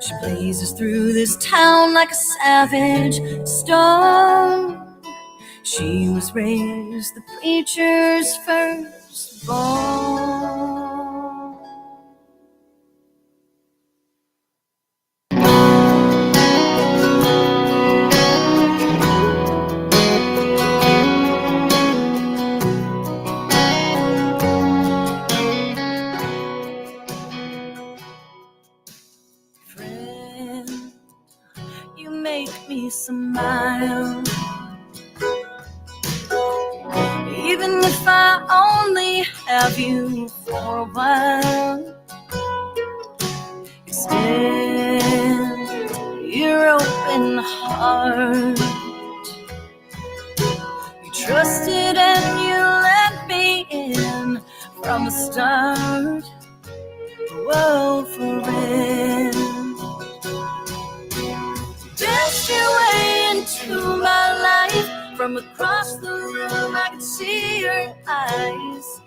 She blazes through this town like a savage storm. She was raised the preacher's firstborn. Friend, you make me smile. Even if I only have you for a while, extend your open heart. You trusted and you let me in from the start. Whoa, friend, danced your way into my life. From across the room, I could see your eyes,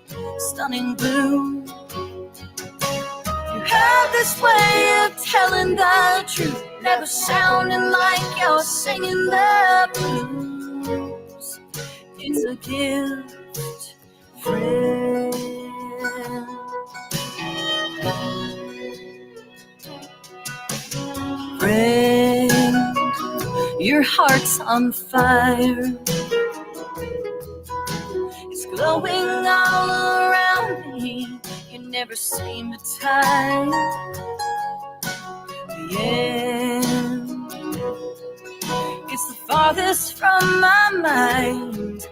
stunning blue. You have this way of telling the truth, never sounding like you're singing the blues. It's a gift, friend. Friend, your heart's on fire. It's glowing all around me. You never seem to tire. The end, it's the farthest from my mind.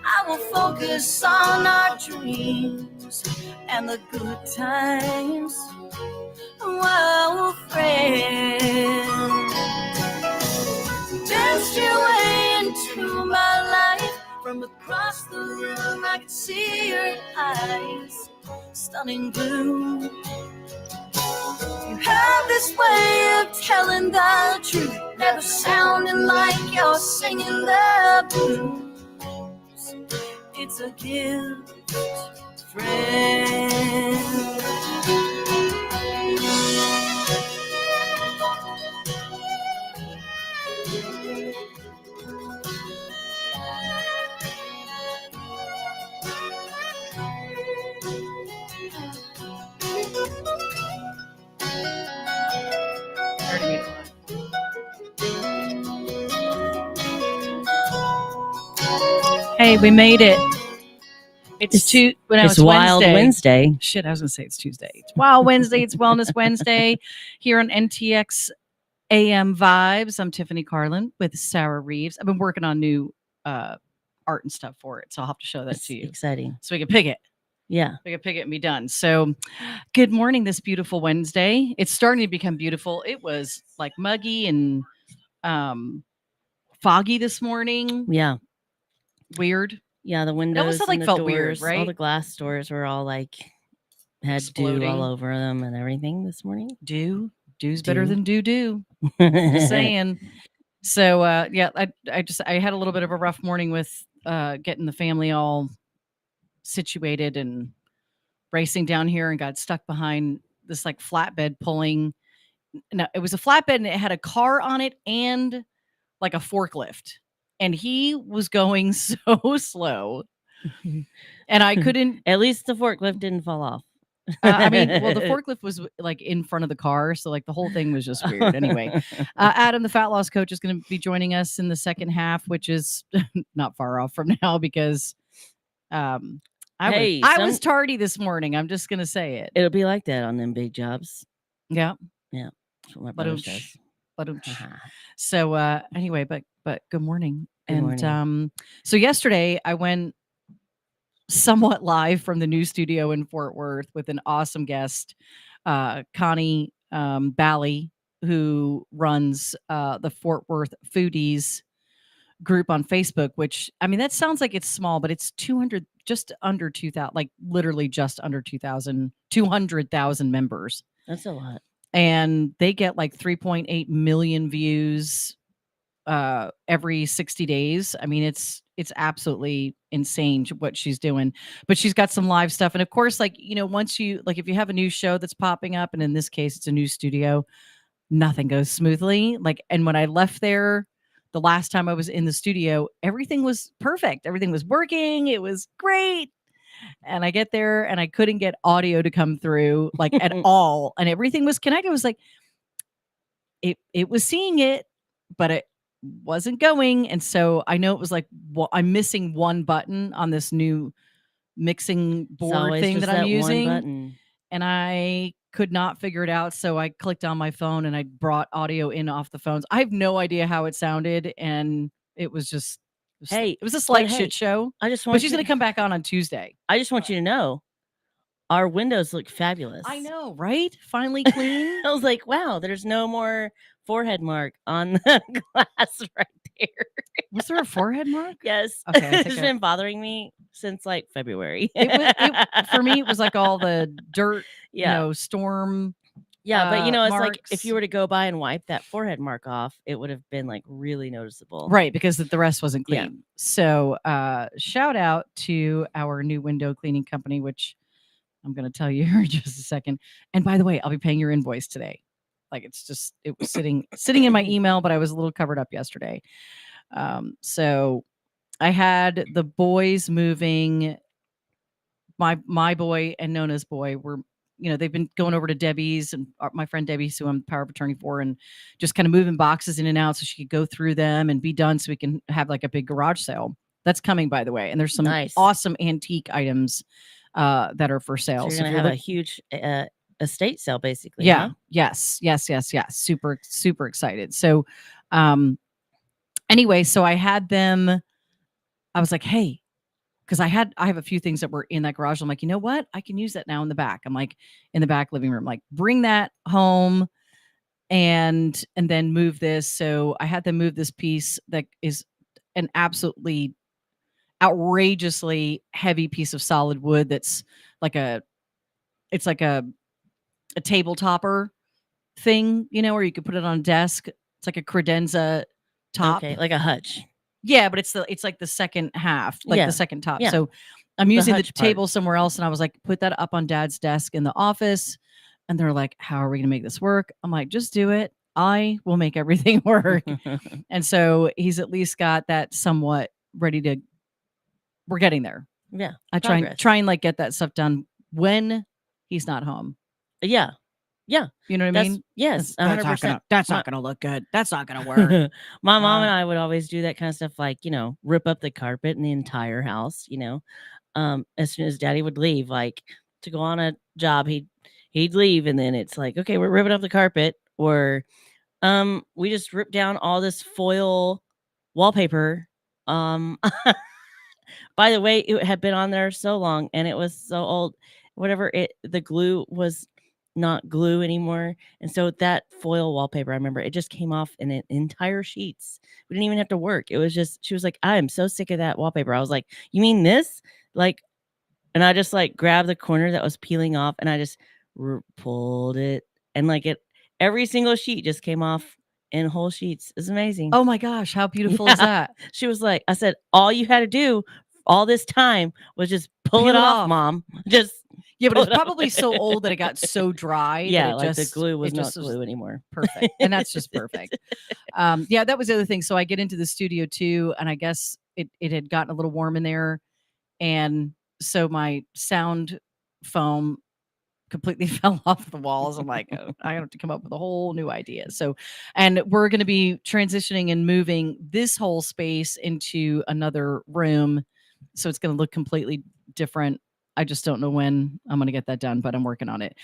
I will focus on our dreams and the good times. Whoa, friend, danced your way into my life. From across the room, I could see your eyes, stunning blue. You have this way of telling the truth, never sounding like you're singing the blues. It's a gift, friend. Hey, we made it. It's Wild Wednesday. Shit, I was going to say it's Tuesday. It's Wild Wednesday. It's Wellness Wednesday here on NTX AM Vibes. I'm Tiffany Carlen with Sarah Reeves. I've been working on new art and stuff for it, so I'll have to show that to you. Exciting. So we can pick it. Yeah. We can pick it and be done. So good morning this beautiful Wednesday. It's starting to become beautiful. It was like muggy and foggy this morning. Yeah. Weird. Yeah, the windows almost and like the felt doors, weird, right? all the glass doors were all like had Exploding. dew all over them and everything this morning. Dew's better than do. Just saying. So yeah, I had a little bit of a rough morning with getting the family all situated and racing down here, and got stuck behind this like flatbed pulling. No, it was a flatbed and it had a car on it and like a forklift. And he was going so slow. And I couldn't. At least the forklift didn't fall off. I mean, well, the forklift was like in front of the car. So like the whole thing was just weird. Anyway, Adam, the fat loss coach, is going to be joining us in the second half, which is not far off from now because I was tardy this morning. I'm just going to say it. It'll be like that on them big jobs. Yeah. Yeah. That's what my brother says. So anyway, but good morning. Good morning. So yesterday I went somewhat live from the new studio in Fort Worth with an awesome guest, Connie Bally, who runs the Fort Worth Foodies group on Facebook, which, I mean, that sounds like it's small, but it's 200, just under 2,000, like literally just under 200,000 members. That's a lot. And they get like 3.8 million views every 60 days. I mean, it's absolutely insane what she's doing, but she's got some live stuff. And of course, like, you know, once you, like, if you have a new show that's popping up, and in this case, it's a new studio, nothing goes smoothly. Like, and when I left there the last time I was in the studio, everything was perfect. Everything was working. It was great. And I get there and I couldn't get audio to come through like at all. And everything was connected. It was like it was seeing it, but it wasn't going. And so I know it was like, well, I'm missing one button on this new mixing board thing that I'm using. One button. And I could not figure it out. So I clicked on my phone and I brought audio in off the phones. I have no idea how it sounded. And it was just, it was a slight shit show. I just but want she's going to come back on Tuesday. I just want you to know our windows look fabulous. I know, right? Finally clean. I was like, wow, there's no more forehead mark on the glass right there. Was there a forehead mark? Yes. Okay. It's been bothering me since like February. For me, it was like all the dirt, storm. Yeah, but it's marks. like if you were to go by and wipe that forehead mark off, it would have been like really noticeable. Right, because the rest wasn't clean. Yeah. So shout out to our new window cleaning company, which I'm going to tell you here in just a second. And by the way, I'll be paying your invoice today. Like it was sitting in my email, but I was a little covered up yesterday. So I had the boys moving. My boy and Nona's boy were, they've been going over to Debbie's and my friend Debbie's, who I'm power of attorney for, and just kind of moving boxes in and out so she could go through them and be done so we can have like a big garage sale. That's coming, by the way. And there's some awesome antique items that are for sale. So you're going to have a huge estate sale, basically. Yeah. Huh? Yes. Super, super excited. So anyway, so I had them, I was like, hey, because I have a few things that were in that garage. I'm like, you know what? I can use that now in the back. I'm like, in the back living room, like bring that home and then move this. So I had them move this piece that is an absolutely outrageously heavy piece of solid wood. That's like it's like a table topper thing, where you could put it on a desk. It's like a credenza top. Okay, like a hutch. Yeah, but it's like the second half, like the second top. Yeah. So I'm using the table somewhere else. And I was like, put that up on Dad's desk in the office. And they're like, how are we going to make this work? I'm like, just do it. I will make everything work. And so he's at least got that somewhat ready to, we're getting there. Yeah. I try and like get that stuff done when he's not home. Yeah. Yeah. You know what I mean? Yes. That's not going to look good. That's not going to work. My mom and I would always do that kind of stuff. Like, rip up the carpet in the entire house, as soon as Daddy would leave, like to go on a job, he'd leave. And then it's like, okay, we're ripping up the carpet, or, we just ripped down all this foil wallpaper. By the way, it had been on there so long and it was so old, the glue was not glue anymore. And so that foil wallpaper, I remember it just came off in entire sheets. We didn't even have to work. It was just, she was like, I am so sick of that wallpaper. I was like, you mean this? Like, and I just like grabbed the corner that was peeling off and I just pulled it, and like every single sheet just came off in whole sheets. It's amazing. Oh my gosh, how beautiful is that? She was like, I said, all you had to do all this time was just pull it off, Mom. Just yeah, but it's probably so old that it got so dry. Yeah, that like the glue was not glue anymore. Perfect. And that's just perfect. Yeah, that was the other thing. So I get into the studio too, and I guess it had gotten a little warm in there. And so my sound foam completely fell off the walls. I'm like, oh, I have to come up with a whole new idea. So, and we're going to be transitioning and moving this whole space into another room. So it's going to look completely different. I just don't know when I'm going to get that done, but I'm working on it.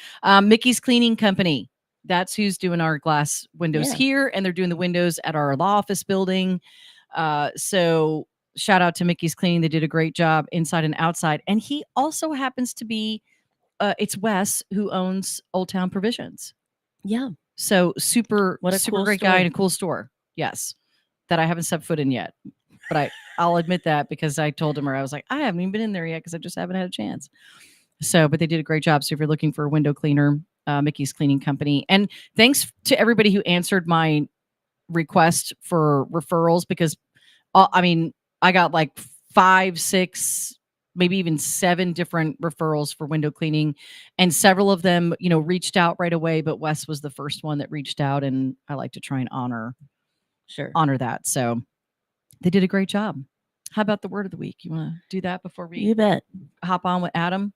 Mickey's Cleaning Company. That's who's doing our glass windows here. And they're doing the windows at our law office building. So shout out to Mickey's Cleaning. They did a great job inside and outside. And he also happens to be, it's Wes who owns Old Town Provisions. Yeah. So super great store. guy and a cool store. Yes. That I haven't stepped foot in yet. But I'll admit that because I told him, or I was like, I haven't even been in there yet because I just haven't had a chance. So, but they did a great job. So if you're looking for a window cleaner, Mickey's Cleaning Company. And thanks to everybody who answered my request for referrals, because I got like 5, 6 maybe even 7 different referrals for window cleaning, and several of them, reached out right away, but Wes was the first one that reached out, and I like to try and honor that. So they did a great job. How about the word of the week? You want to do that before we You bet. hop on with Adam?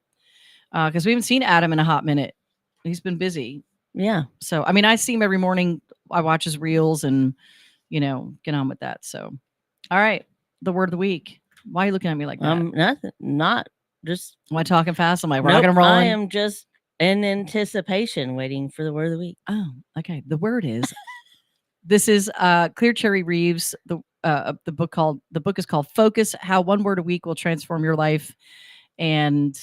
Because we haven't seen Adam in a hot minute. He's been busy. Yeah. So, I mean, I see him every morning. I watch his reels and, get on with that. So, all right. The word of the week. Why are you looking at me like that? Nothing. Not just. Am I talking fast? Am I rocking and rolling? I am just in anticipation waiting for the word of the week. Oh, okay. The word is, this is Clear Cherry Reeves. The book is called Focus: How One Word a Week Will Transform Your Life. And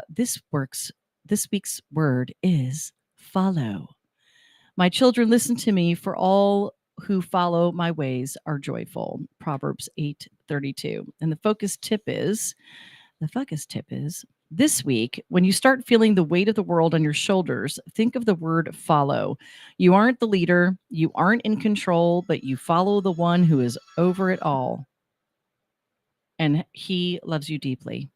this week's word is follow. My children, listen to me, for all who follow my ways are joyful. Proverbs 8:32. And the focus tip is, this week, when you start feeling the weight of the world on your shoulders, think of the word follow. You aren't the leader, you aren't in control, but you follow the one who is over it all. And he loves you deeply.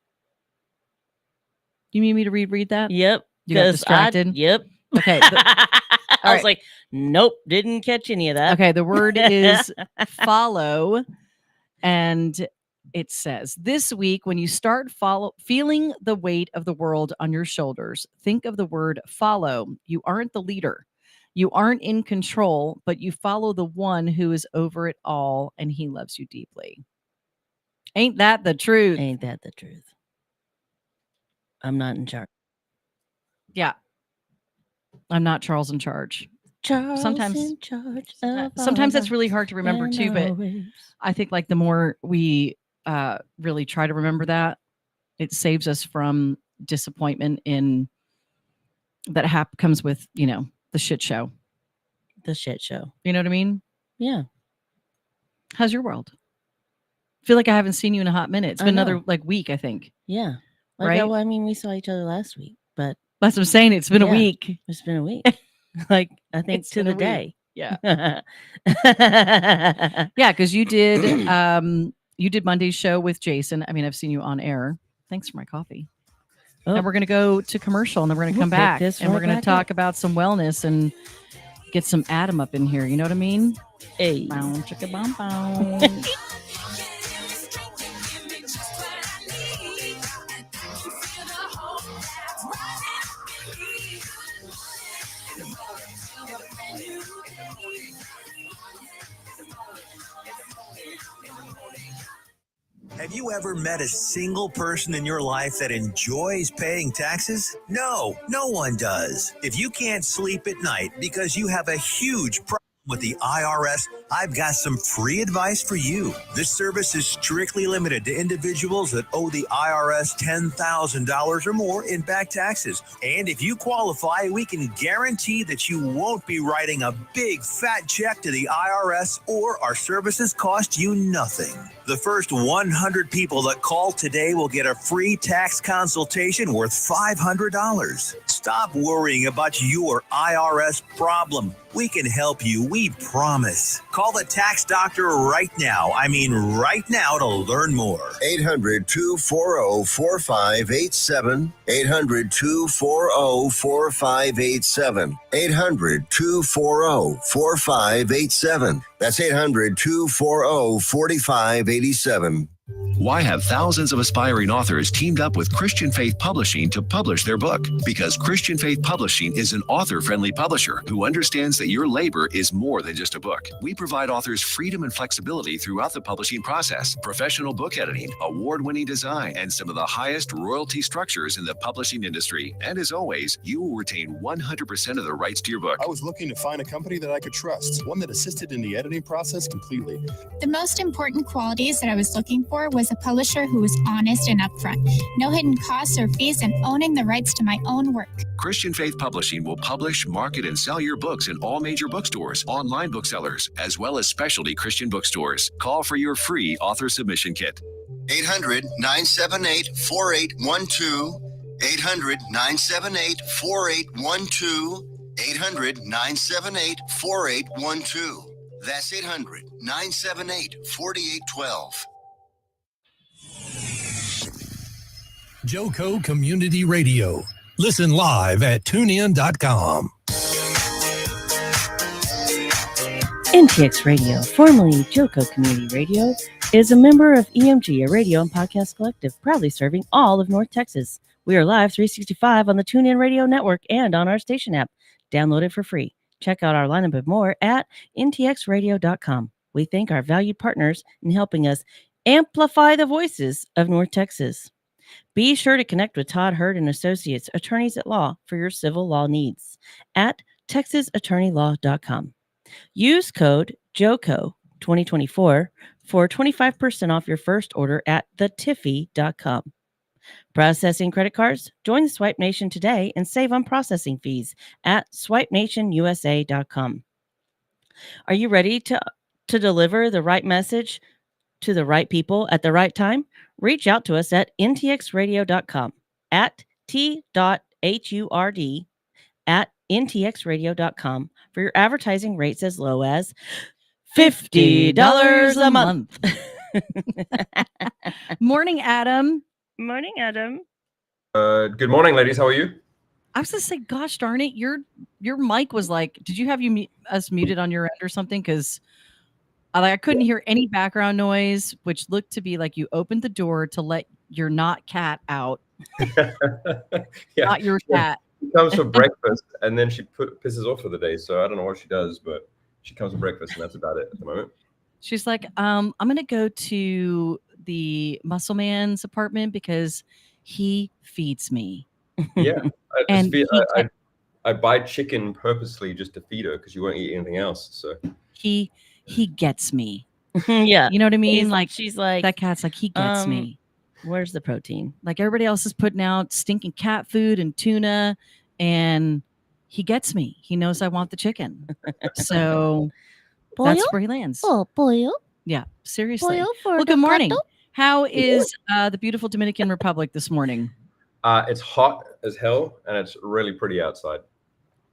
You need me to read that? Yep. You got distracted? Yep. Okay. I was like, nope, didn't catch any of that. Okay, the word is follow. And it says, this week, when you start feeling the weight of the world on your shoulders, think of the word follow. You aren't the leader. You aren't in control, but you follow the one who is over it all, and he loves you deeply. Ain't that the truth? Ain't that the truth? I'm not in charge. Yeah. I'm not Charles in charge. Sometimes that's really hard to remember too, but I think like the more we really try to remember that, it saves us from disappointment in that comes with, the shit show. The shit show. You know what I mean? Yeah. How's your world? I feel like I haven't seen you in a hot minute. It's been another week, I think. Yeah. Right? Well, I mean, we saw each other last week, but that's what I'm saying. It's been a week. It's been a week. I think it's to the day. Yeah. Yeah, because you did Monday's show with Jason. I mean, I've seen you on air. Thanks for my coffee. Oh. And we're going to go to commercial, and then we're going to come back, and we're going to talk about some wellness and get some Adam up in here. You know what I mean? Hey. Bow, chicka, bow, bow. Have you ever met a single person in your life that enjoys paying taxes? No, no one does. If you can't sleep at night because you have a huge problem with the IRS, I've got some free advice for you. This service is strictly limited to individuals that owe the IRS $10,000 or more in back taxes. And if you qualify, we can guarantee that you won't be writing a big fat check to the IRS, or our services cost you nothing. The first 100 people that call today will get a free tax consultation worth $500. Stop worrying about your IRS problem. We can help you, we promise. Call the tax doctor right now. I mean right now, to learn more. 800-240-4587. 800-240-4587. 800-240-4587. That's 800-240-4587. Why have thousands of aspiring authors teamed up with Christian Faith Publishing to publish their book? Because Christian Faith Publishing is an author-friendly publisher who understands that your labor is more than just a book. We provide authors freedom and flexibility throughout the publishing process, professional book editing, award-winning design, and some of the highest royalty structures in the publishing industry. And as always, you will retain 100% of the rights to your book. I was looking to find a company that I could trust, one that assisted in the editing process completely. The most important qualities that I was looking for was a publisher who was honest and upfront, no hidden costs or fees, and owning the rights to my own work. Christian Faith Publishing will publish, market, and sell your books in all major bookstores, online booksellers, as well as specialty Christian bookstores. Call for your free author submission kit. 800-978-4812. 800-978-4812. 800-978-4812. That's 800-978-4812. Joco Community Radio. Listen live at tunein.com. NTX Radio, formerly Joco Community Radio, is a member of EMG, a radio and podcast collective, proudly serving all of North Texas. We are live 365 on the TuneIn Radio Network and on our station app. Download it for free. Check out our lineup of more at ntxradio.com. We thank our valued partners in helping us amplify the voices of North Texas. Be sure to connect with Todd Hurd and Associates, attorneys at law, for your civil law needs at texasattorneylaw.com. Use code JOCO 2024 for 25% off your first order at thetiffy.com. Processing credit cards? Join the Swipe Nation today and save on processing fees at swipenationusa.com. Are you ready to deliver the right message to the right people at the right time? Reach out to us at ntxradio.com at t.hurd at ntxradio.com for your advertising rates as low as $50 a month. Morning, Adam. Morning, Adam. Good morning, ladies. How are you? I was gonna say, gosh darn it, your mic was like, did you have us muted on your end or something? Because I couldn't hear any background noise, which looked to be like you opened the door to let your not cat out. Yeah. Not your cat. She comes for breakfast and then she pisses off for the day. So I don't know what she does, but she comes for breakfast and that's about it at the moment. She's like, I'm gonna go to the muscle man's apartment because he feeds me. Yeah. I buy chicken purposely just to feed her because she won't eat anything else. So he gets me. Yeah. You know what I mean? She's like, that cat's like, he gets me. Where's the protein? Like everybody else is putting out stinking cat food and tuna, and he gets me. He knows I want the chicken. So that's where he lands. Oh, boy. Yeah, seriously. Well, good morning. How is the beautiful Dominican Republic this morning? It's hot as hell and it's really pretty outside.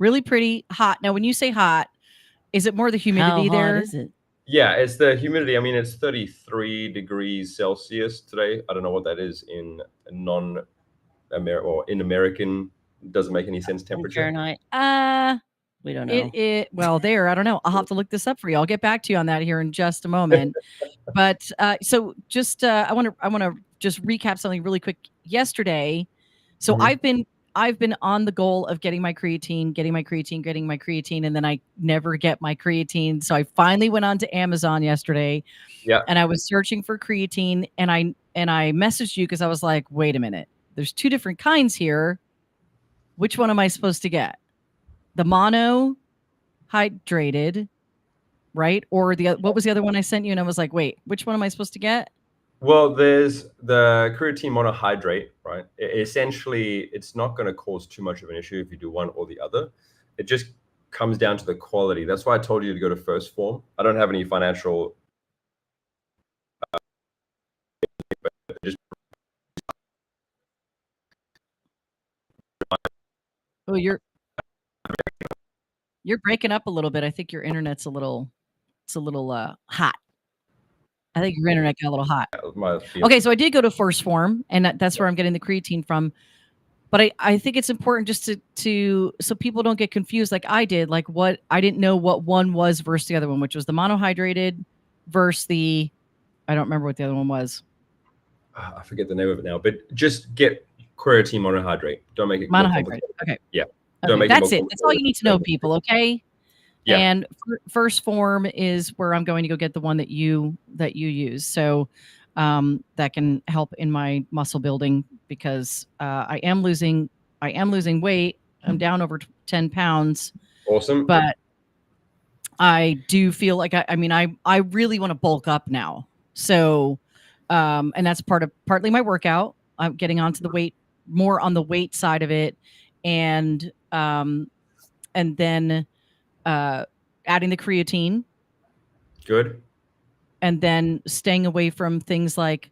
Really pretty, hot. Now, when you say hot, is it more the humidity How there? hot is it? Yeah, it's the humidity. I mean, it's 33 degrees Celsius today. I don't know what that is in non-American or in American. Doesn't make any sense temperature. Fahrenheit. We don't know. Well, there. I don't know. I'll have to look this up for you. I'll get back to you on that here in just a moment. But so just I want to just recap something really quick. Yesterday, so I've been on the goal of getting my creatine, and then I never get my creatine. So I finally went on to Amazon yesterday. Yeah. And I was searching for creatine, and I messaged you because I was like, wait a minute, there's two different kinds here. Which one am I supposed to get? The mono hydrated, right? Or what was the other one I sent you? And I was like, wait, which one am I supposed to get? Well, there's the creatine monohydrate, right? Essentially, it's not going to cause too much of an issue if you do one or the other. It just comes down to the quality. That's why I told you to go to First Form. I don't have any financial. Oh, you're breaking up a little bit. I think your internet's a little hot. I think your internet got a little hot. Okay, so I did go to First Form, and that's where I'm getting the creatine from. But I think it's important just to so people don't get confused like I did. Like what I didn't know what one was versus the other one, which was the monohydrated versus the I don't remember what the other one was. I forget the name of it now, but just get creatine monohydrate. Don't make it monohydrate. Okay. Yeah. Okay, that's it. That's all you need to know, people. Okay. Yeah. And First Form is where I'm going to go get the one that you use. So that can help in my muscle building because I am losing weight. I'm down over 10 pounds. Awesome. But I do feel like I really want to bulk up now. So and that's partly my workout. I'm getting onto the weight more on the weight side of it, and then adding the creatine. Good. And then staying away from things like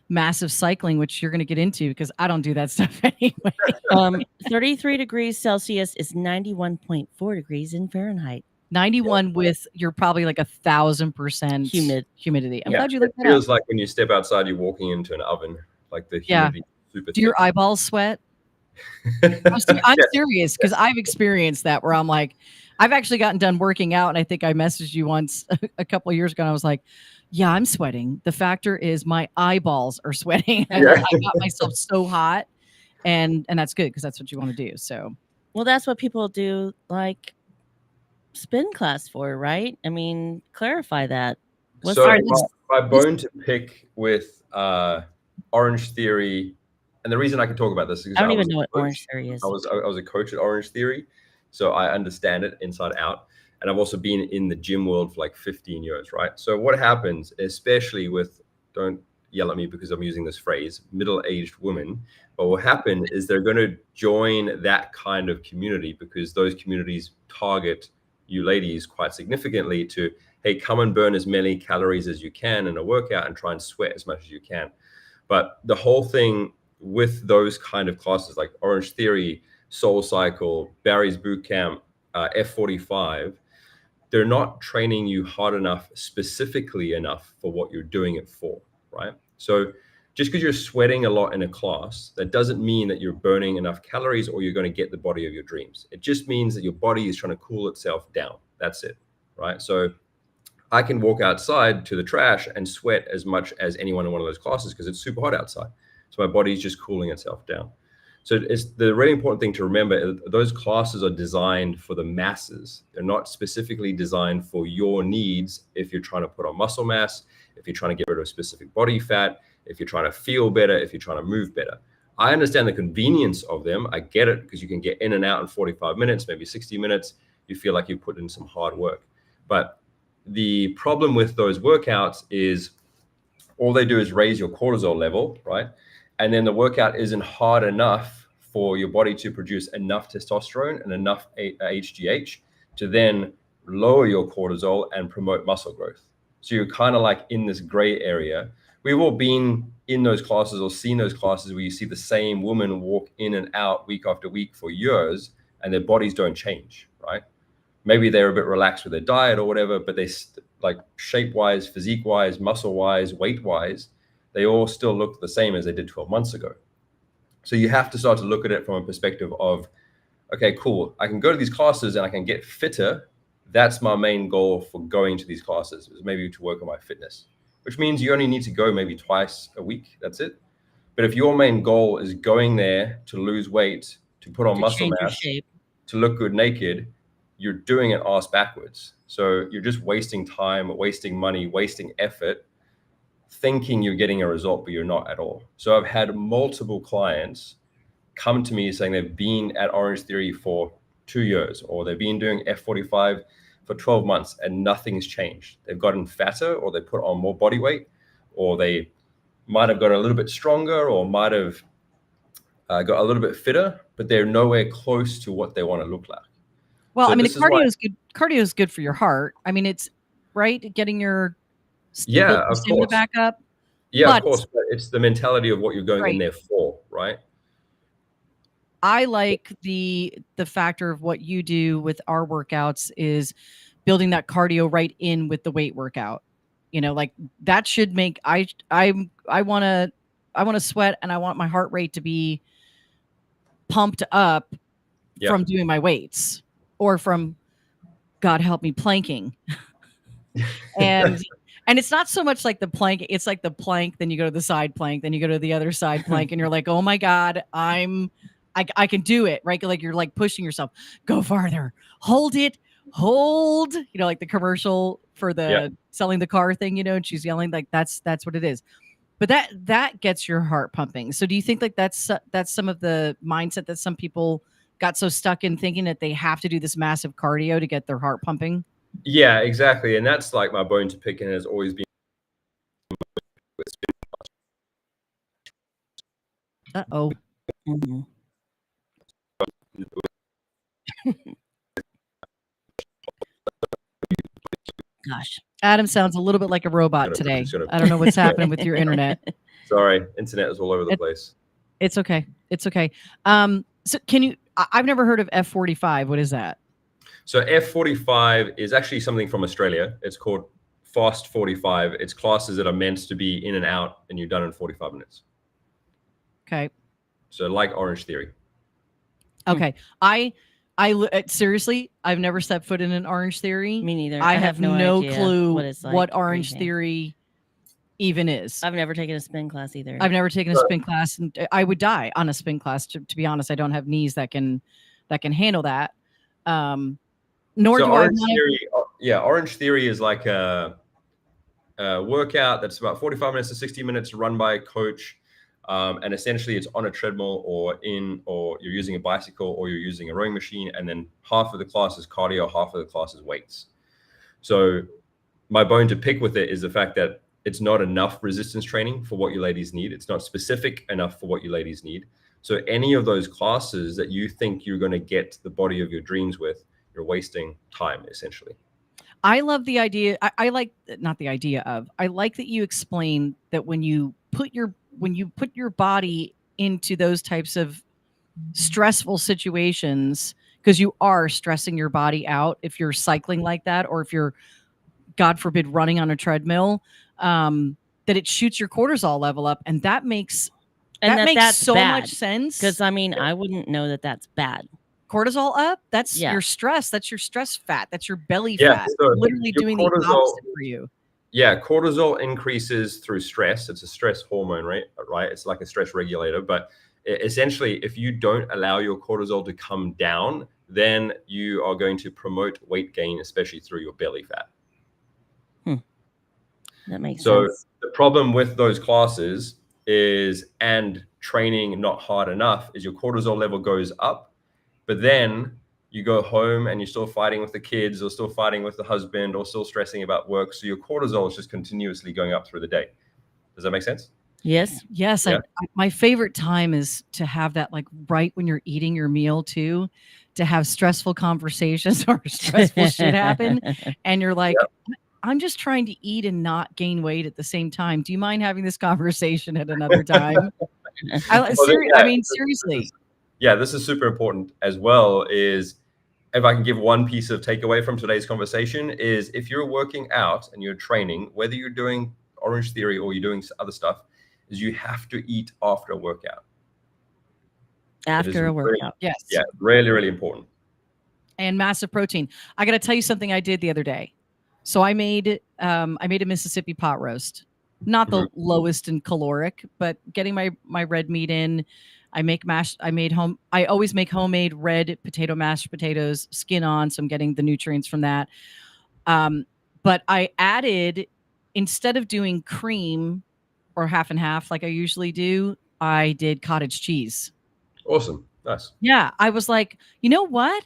massive cycling, which you're going to get into because I don't do that stuff anyway. 33 degrees Celsius is 91.4 degrees in Fahrenheit. 91 with you're probably like 1,000% humidity. I'm glad you looked that up. It feels like when you step outside, you're walking into an oven. Like the humidity is super Do your thick. eyeballs sweat? I'm serious, because I've experienced that where I'm like, I've actually gotten done working out, and I think I messaged you once a couple of years ago, and I was like, yeah, I'm sweating. The factor is my eyeballs are sweating. I got myself so hot, and that's good, because that's what you want to do. So, well, that's what people do, like spin class for, right? I mean, clarify that. So my bone to pick with Orange Theory, and the reason I can talk about this is I don't even know what Orange Theory is. I was a coach at Orange Theory, so I understand it inside out. And I've also been in the gym world for like 15 years, right? So what happens, especially with, don't yell at me because I'm using this phrase, middle-aged women, but what happen is they're going to join that kind of community because those communities target you ladies quite significantly to, hey, come and burn as many calories as you can in a workout and try and sweat as much as you can. But the whole thing with those kind of classes like Orange Theory, Soul Cycle, Barry's Bootcamp, F45, they're not training you hard enough, specifically enough for what you're doing it for, right? So just because you're sweating a lot in a class, that doesn't mean that you're burning enough calories or you're going to get the body of your dreams. It just means that your body is trying to cool itself down. That's it, right? So I can walk outside to the trash and sweat as much as anyone in one of those classes because it's super hot outside. So my body's just cooling itself down. So it's the really important thing to remember, those classes are designed for the masses. They're not specifically designed for your needs if you're trying to put on muscle mass, if you're trying to get rid of specific body fat, if you're trying to feel better, if you're trying to move better. I understand the convenience of them. I get it because you can get in and out in 45 minutes, maybe 60 minutes. You feel like you put in some hard work. But the problem with those workouts is all they do is raise your cortisol level, right? And then the workout isn't hard enough for your body to produce enough testosterone and enough HGH to then lower your cortisol and promote muscle growth. So you're kind of like in this gray area. We've all been in those classes or seen those classes where you see the same woman walk in and out week after week for years and their bodies don't change, right? Maybe they're a bit relaxed with their diet or whatever, but they like shape-wise, physique-wise, muscle-wise, weight-wise, they all still look the same as they did 12 months ago. So you have to start to look at it from a perspective of, okay, cool, I can go to these classes and I can get fitter. That's my main goal for going to these classes, is maybe to work on my fitness, which means you only need to go maybe twice a week. That's it. But if your main goal is going there to lose weight, to put on muscle mass, to look good naked, you're doing it ass backwards. So you're just wasting time, wasting money, wasting effort, thinking you're getting a result, but you're not at all. So I've had multiple clients come to me saying they've been at Orange Theory for 2 years, or they've been doing F45 for 12 months and nothing's changed. They've gotten fatter, or they put on more body weight, or they might have got a little bit stronger, or might have got a little bit fitter, but they're nowhere close to what they want to look like. Well, so I mean, cardio is good. Cardio is good for your heart. I mean, it's right, getting your stamina back up. Yeah, of course. But it's the mentality of what you're going in there for, right? I like the factor of what you do with our workouts is building that cardio right in with the weight workout. You know, like that should make I want to sweat, and I want my heart rate to be pumped up from doing my weights, or from, God help me, planking. And it's not so much like the plank, it's like the plank, then you go to the side plank, then you go to the other side plank, and you're like, oh my God, I can do it, right? Like you're like pushing yourself, go farther, hold, you know, like the commercial for the selling the car thing, you know, and she's yelling, like that's what it is. But that gets your heart pumping. So do you think like that's some of the mindset that some people got so stuck in, thinking that they have to do this massive cardio to get their heart pumping? Yeah, exactly. And that's like my bone to pick, and has always been. Uh-oh. Mm-hmm. Gosh, Adam sounds a little bit like a robot today. I don't know what's happening with your internet. Sorry, internet is all over the place. It's okay. It's okay. So can you? I've never heard of F45. What is that? So F45 is actually something from Australia. It's called Fast 45. It's classes that are meant to be in and out, and you're done in 45 minutes. Okay. So like Orange Theory. Okay. Seriously, I've never stepped foot in an Orange Theory. Me neither. I have no idea clue what it's like. what Orange Theory even is. I've never taken a spin class either. I've never taken a spin class, and I would die on a spin class. To be honest, I don't have knees that can handle that. Nor So do Orange I. Theory, Orange Theory is like a workout that's about 45 minutes to 60 minutes run by a coach. And essentially it's on a treadmill or you're using a bicycle or you're using a rowing machine. And then half of the class is cardio, half of the class is weights. So my bone to pick with it is the fact that it's not enough resistance training for what you ladies need. It's not specific enough for what you ladies need. So any of those classes that you think you're going to get the body of your dreams with, you're wasting time essentially. I love the idea. I like not the idea of. I like that you explain that when you put your body into those types of stressful situations, because you are stressing your body out if you're cycling like that, or if you're, God forbid, running on a treadmill, that it shoots your cortisol level up, and that makes that's so bad, much sense. Because I mean, I wouldn't know that that's bad. Cortisol up, that's your stress. That's your stress fat. That's your belly Yeah, fat. so Literally doing the opposite for you. Yeah, cortisol increases through stress. It's a stress hormone, right? It's like a stress regulator. But essentially, if you don't allow your cortisol to come down, then you are going to promote weight gain, especially through your belly fat. That makes sense. So the problem with those classes and training not hard enough is your cortisol level goes up, but then you go home and you're still fighting with the kids or still fighting with the husband or still stressing about work. So your cortisol is just continuously going up through the day. Does that make sense? Yes. Yes. Yeah. My favorite time is to have that, like right when you're eating your meal too, to have stressful conversations or stressful shit happen. And you're like, I'm just trying to eat and not gain weight at the same time. Do you mind having this conversation at another time? I mean, seriously. This is super important as well. Is if I can give one piece of takeaway from today's conversation is if you're working out and you're training, whether you're doing Orange Theory or you're doing other stuff, is you have to eat after a workout. After a workout. Yes. Yeah, really, really important. And massive protein. I got to tell you something I did the other day. So I made a Mississippi pot roast. Not the lowest in caloric, but getting my red meat in. I always make homemade red potato mashed potatoes, skin on, so I'm getting the nutrients from that. But I added, instead of doing cream or half and half like I usually do, I did cottage cheese. Awesome. Nice. Yeah. I was like, you know what?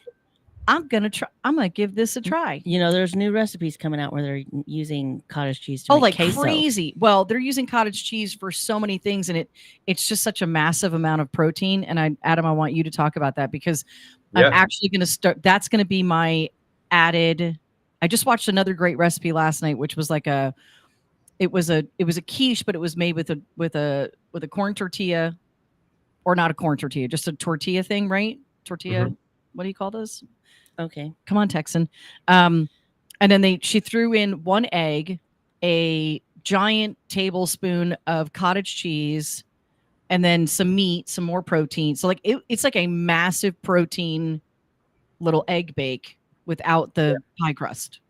I'm going to give this a try. You know, there's new recipes coming out where they're using cottage cheese to make queso. Crazy. Well, they're using cottage cheese for so many things, and it's just such a massive amount of protein. And Adam, I want you to talk about that because I'm actually going to start. That's going to be my added. I just watched another great recipe last night, which was like it was a quiche, but it was made with a corn tortilla, or not a corn tortilla, just a tortilla thing, right? Tortilla. Mm-hmm. What do you call those? Okay. Come on, Texan. And then she threw in one egg, a giant tablespoon of cottage cheese, and then some meat, some more protein. So like it's like a massive protein little egg bake without the pie crust.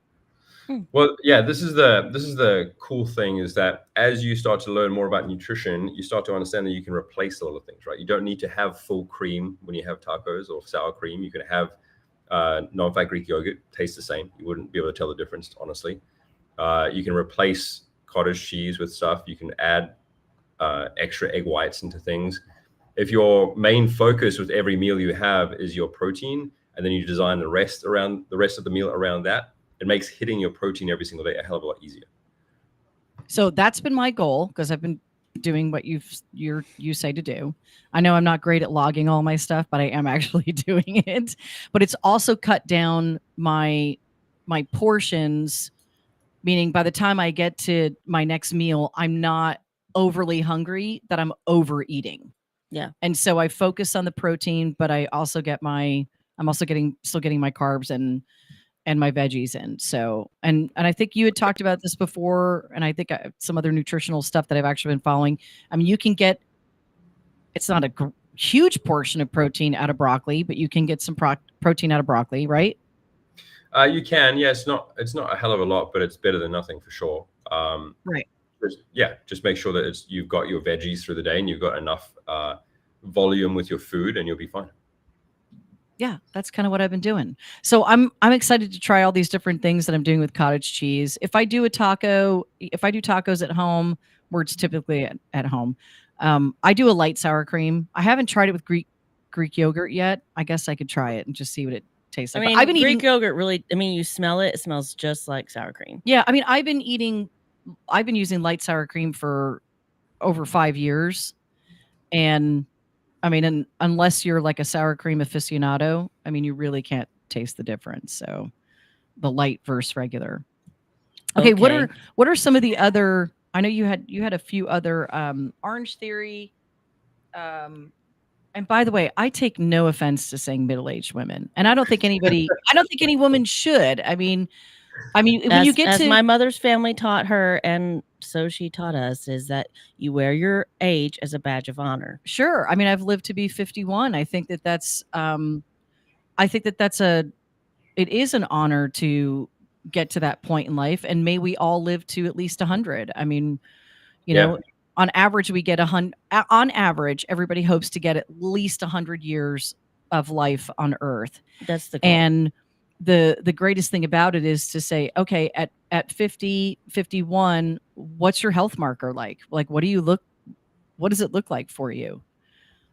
Well, this is the cool thing is that as you start to learn more about nutrition, you start to understand that you can replace a lot of things, right? You don't need to have full cream when you have tacos or sour cream. You can have non-fat Greek yogurt, tastes the same. You wouldn't be able to tell the difference, honestly. You can replace cottage cheese with stuff. You can add extra egg whites into things. If your main focus with every meal you have is your protein, and then you design the rest of the meal around that, it makes hitting your protein every single day a hell of a lot easier. So that's been my goal, because I've been doing what you say to do. I know I'm not great at logging all my stuff, but I am actually doing it. But it's also cut down my portions, meaning by the time I get to my next meal, I'm not overly hungry that I'm overeating. Yeah. And so I focus on the protein, but I also still getting my carbs and my veggies in. So, and I think you had talked about this before, and I think some other nutritional stuff that I've actually been following. I mean, you can get, it's not a huge portion of protein out of broccoli, but you can get some protein out of broccoli, right? You can, yeah. It's not a hell of a lot, but it's better than nothing for sure. Right. Just make sure that you've got your veggies through the day and you've got enough volume with your food, and you'll be fine. Yeah, that's kind of what I've been doing. So I'm excited to try all these different things that I'm doing with cottage cheese. If I do tacos at home, where it's typically at home, I do a light sour cream. I haven't tried it with Greek yogurt yet. I guess I could try it and just see what it tastes like. I mean, I've been Greek eating yogurt really. I mean, you smell it; it smells just like sour cream. Yeah, I mean, I've been using light sour cream for over 5 years, and I mean, unless you're like a sour cream aficionado, I mean, you really can't taste the difference. So, the light versus regular. Okay, Okay. what are some of the other? I know you had a few other Orange Theory. And by the way, I take no offense to saying middle-aged women, and I don't think any woman should. I mean, when you get as to my mother's family taught her, and so she taught us, is that you wear your age as a badge of honor. Sure. I mean, I've lived to be 51. I think that that's it is an honor to get to that point in life, and may we all live to at least 100. I mean, you know, on average we get 100. On average, everybody hopes to get at least 100 years of life on Earth. That's the goal. And the greatest thing about it is to say, okay, at 50, 51, what's your health marker like? Like, what does it look like for you?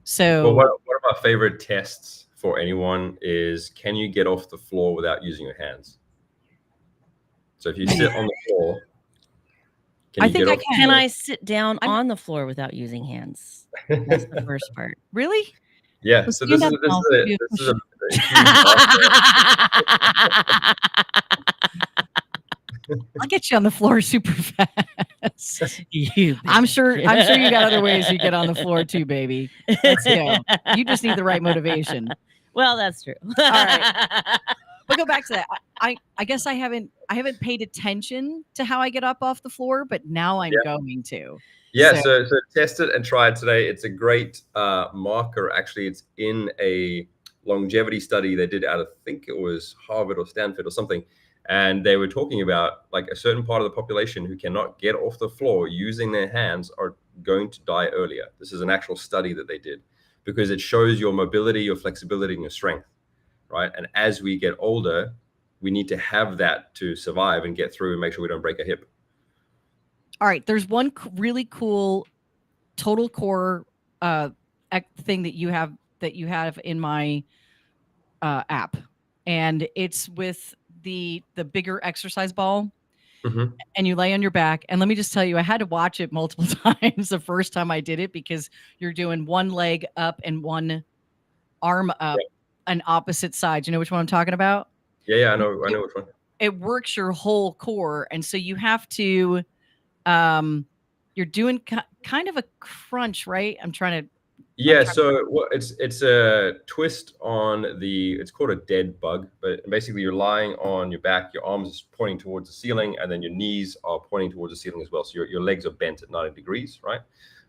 So, well, one of our favorite tests for anyone is, can you get off the floor without using your hands? So if you sit on the floor, can I sit down on the floor without using hands? That's the first part. Really? Yeah. Well, So this is a I'll get you on the floor super fast. I'm sure you got other ways you get on the floor too, baby. Let's go. You just need the right motivation. Well, that's true. All right. But go back to that. I guess I haven't paid attention to how I get up off the floor, but now I'm going to. Yeah, so test it and try it today. It's a great marker. Actually, it's in a longevity study they did out of, I think it was Harvard or Stanford or something. And they were talking about like a certain part of the population who cannot get off the floor using their hands are going to die earlier. This is an actual study that they did, because it shows your mobility, your flexibility, and your strength, right? And as we get older, we need to have that to survive and get through and make sure we don't break a hip. All right. There's one really cool total core thing that you have in my app, and it's with the bigger exercise ball. Mm-hmm. And you lay on your back. And let me just tell you, I had to watch it multiple times the first time I did it, because you're doing one leg up and one arm up on opposite sides. You know which one I'm talking about? Yeah, I know which one. It works your whole core. And so you have to, you're doing kind of a crunch, right? So it's a twist on it's called a dead bug, but basically you're lying on your back, your arms are pointing towards the ceiling, and then your knees are pointing towards the ceiling as well. So your legs are bent at 90 degrees, right?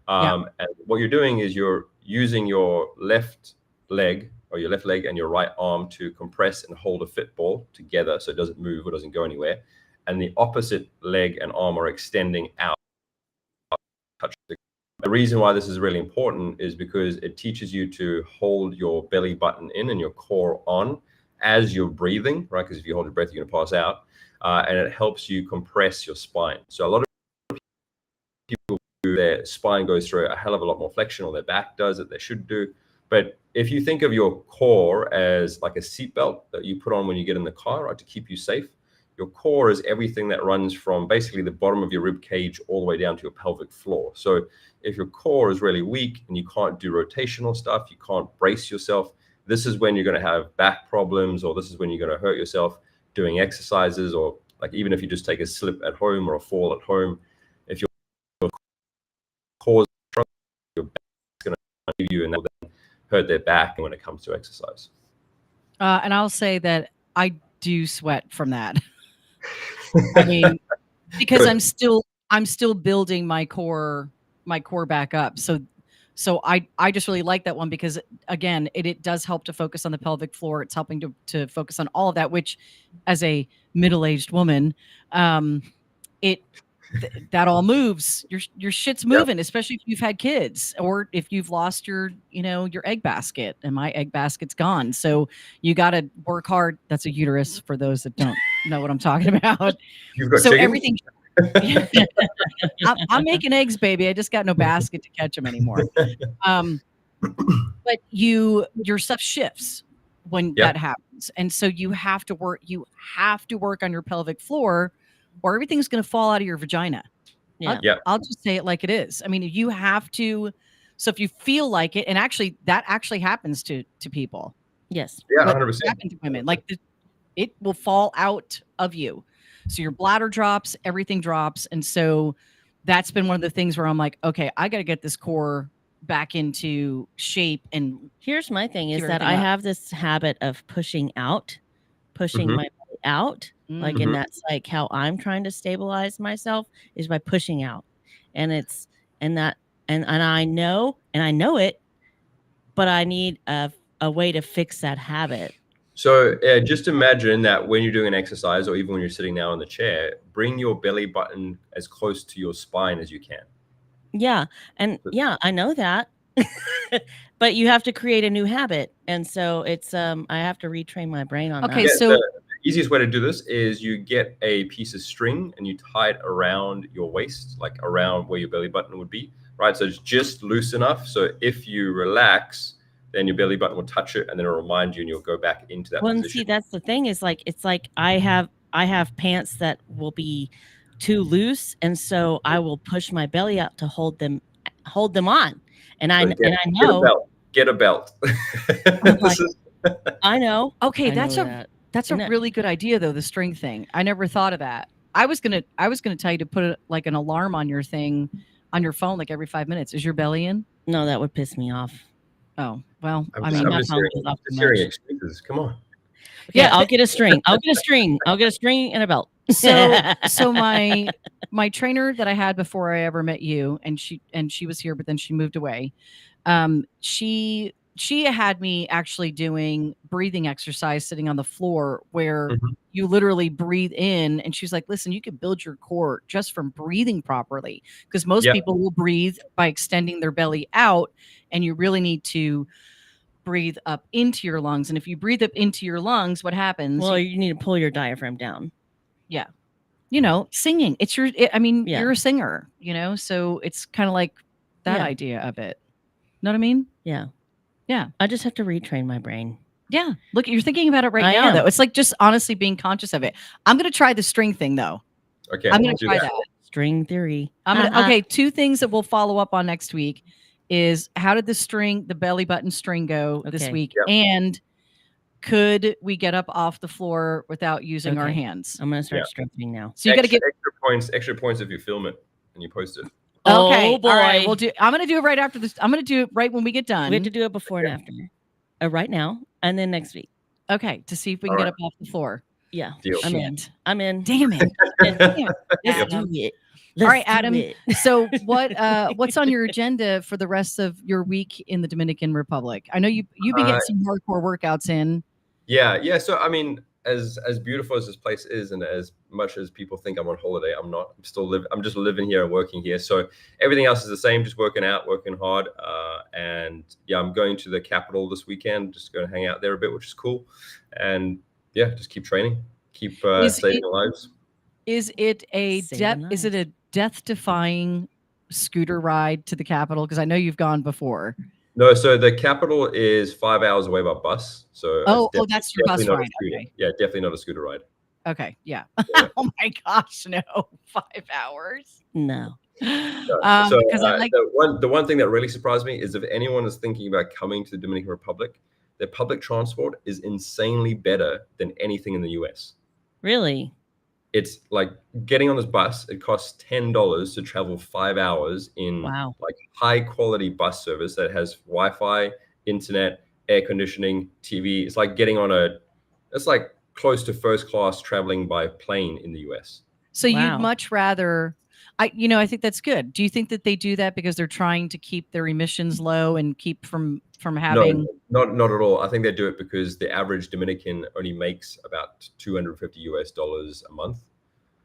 And what you're doing is you're using your left leg or your left leg and your right arm to compress and hold a fit ball together so it doesn't move or doesn't go anywhere. And the opposite leg and arm are extending out. The reason why this is really important is because it teaches you to hold your belly button in and your core on as you're breathing, right? Because if you hold your breath, you're going to pass out. And it helps you compress your spine. So a lot of people, their spine goes through a hell of a lot more flexion, or their back does it, they should do. But if you think of your core as like a seatbelt that you put on when you get in the car, right, to keep you safe, your core is everything that runs from basically the bottom of your rib cage all the way down to your pelvic floor. So if your core is really weak and you can't do rotational stuff, you can't brace yourself, this is when you're going to have back problems, or this is when you're going to hurt yourself doing exercises, or like even if you just take a slip at home or a fall at home, if your core is strong, your back is going to leave you and that will then hurt their back when it comes to exercise. And I'll say that I do sweat from that. I mean, because I'm still building my core back up. So So I just really like that one because again, it does help to focus on the pelvic floor. It's helping to focus on all of that, which as a middle-aged woman, that all moves. Your shit's moving, especially if you've had kids or if you've lost your egg basket, and my egg basket's gone. So you got to work hard. That's a uterus for those that don't know what I'm talking about. You've got so chickens? Everything. I'm making eggs, baby. I just got no basket to catch them anymore. But your stuff shifts when that happens, and so you have to work. You have to work on your pelvic floor, or everything's going to fall out of your vagina. I'll just say it like it is. I mean, you have to. So if you feel like it, and that actually happens to people. Yes. Yeah, 100%. Happen to women, like it will fall out of you. So your bladder drops, everything drops, and so that's been one of the things where I'm like, okay, I got to get this core back into shape. And here's my thing is that I have this habit of pushing my body out. Like, and that's like how I'm trying to stabilize myself is by pushing out. And I know it, but I need a way to fix that habit. So just imagine that when you're doing an exercise or even when you're sitting now in the chair, bring your belly button as close to your spine as you can. Yeah. And yeah, I know that. But you have to create a new habit. And so it's I have to retrain my brain on that. Okay, so the easiest way to do this is you get a piece of string and you tie it around your waist, like around where your belly button would be, right? So it's just loose enough. So if you relax, then your belly button will touch it and then it'll remind you and you'll go back into that position. See, that's the thing is like, it's like I have pants that will be too loose. And so I will push my belly out to hold them on. And I know. Get a belt. I know. Okay. That's a really good idea though. The string thing. I never thought of that. I was going to tell you to put like an alarm on your thing on your phone, like every 5 minutes. Is your belly in? No, that would piss me off. Oh, well, I'm just hearing excuses. Come on. Yeah, I'll get a string. I'll get a string and a belt. So my trainer that I had before I ever met you, and she was here, but then she moved away. She had me actually doing breathing exercise sitting on the floor where you literally breathe in, and she's like, listen, you can build your core just from breathing properly, because most people will breathe by extending their belly out, and you really need to breathe up into your lungs. And if you breathe up into your lungs, what happens? Well, you need to pull your diaphragm down. Yeah. Singing. You're a singer, so it's kind of like that idea of it. Know what I mean? Yeah. Yeah. I just have to retrain my brain. Yeah. Look, you're thinking about it right now, though. It's like just honestly being conscious of it. I'm going to try the string thing, though. Okay. I'm going to try that. String theory. Okay. 2 things that we'll follow up on next week is how did the belly button string go this week? Yep. And could we get up off the floor without using our hands? I'm going to start stretching now. So you got to get extra points if you film it and you post it. Okay. Oh boy. All right, I'm going to do it right after this. I'm going to do it right when we get done. We have to do it before and after. Right now and then next week. Okay. To see if we can get up off the floor. Yeah. Deal. I'm in. Damn it. Let's do it. All right, Adam. So what's on your agenda for the rest of your week in the Dominican Republic? I know you've been getting some hardcore workouts in. Yeah. So I mean, as beautiful as this place is, and as much as people think I'm on holiday, I'm not. I'm just living here and working here. So everything else is the same. Just working out, working hard, and I'm going to the capital this weekend. Just going to hang out there a bit, which is cool. And just keep training, keep saving lives. Is it a death-defying scooter ride to the capital? Because I know you've gone before. No, so the capital is 5 hours away by bus. So that's your bus ride. Okay. Yeah, definitely not a scooter ride. Okay, yeah. Oh my gosh, no, 5 hours. No. The one thing that really surprised me is if anyone is thinking about coming to the Dominican Republic, their public transport is insanely better than anything in the US. Really? It's like getting on this bus. It costs $10 to travel 5 hours in like high quality bus service that has Wi-Fi, internet, air conditioning, TV. It's like getting on it's like close to first class traveling by plane in the US. So you'd much rather, I think that's good. Do you think that they do that because they're trying to keep their emissions low and keep from having? No, not at all. I think they do it because the average Dominican only makes about $250 a month.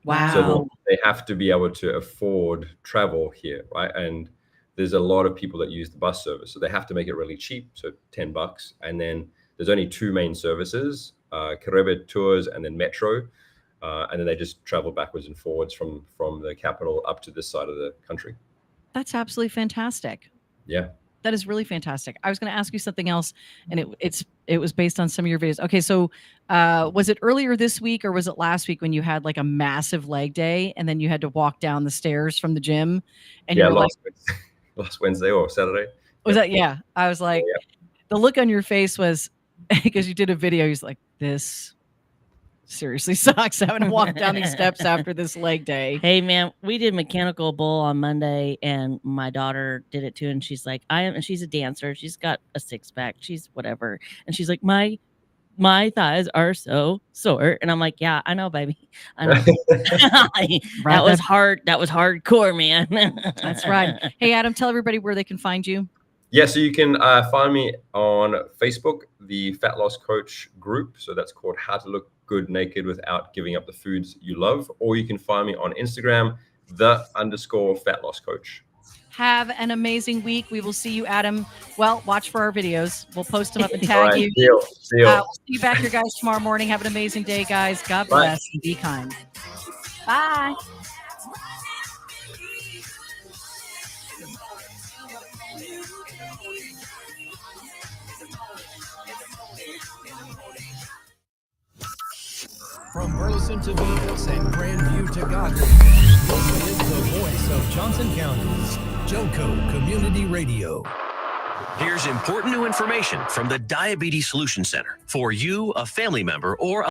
Wow. So they have to be able to afford travel here, right? And there's a lot of people that use the bus service, so they have to make it really cheap, so $10. And then there's only two main services, Carebe Tours and then Metro, and then they just travel backwards and forwards from the capital up to this side of the country. That's absolutely fantastic. Yeah. That is really fantastic. I was going to ask you something else, and it was based on some of your videos. Okay, so was it earlier this week or was it last week when you had like a massive leg day and then you had to walk down the stairs from the gym? And yeah, you were last Wednesday or Saturday. Was that? Yeah, I was like, the look on your face was because you did a video. He's like, this seriously sucks having to walk down these steps after this leg day. Hey man, we did mechanical bull on Monday and my daughter did it too. And she's like, and she's a dancer. She's got a 6-pack. She's whatever. And she's like, my thighs are so sore. And I'm like, yeah, I know, baby. I know. That was hard. That was hardcore, man. That's right. Hey, Adam, tell everybody where they can find you. Yeah, so you can find me on Facebook, the Fat Loss Coach group. So that's called How to Look Good Naked Without Giving Up the Foods You Love. Or you can find me on Instagram, _Fat Loss Coach. Have an amazing week. We will see you, Adam. Well, watch for our videos. We'll post them up and tag right, you. Deal. We'll see you back here, guys, tomorrow morning. Have an amazing day, guys. God bless and be kind. Bye. From Burleson to Venus and Grandview to Godwin, this is the voice of Johnson County, Joco Community Radio. Here's important new information from the Diabetes Solution Center for you, a family member, or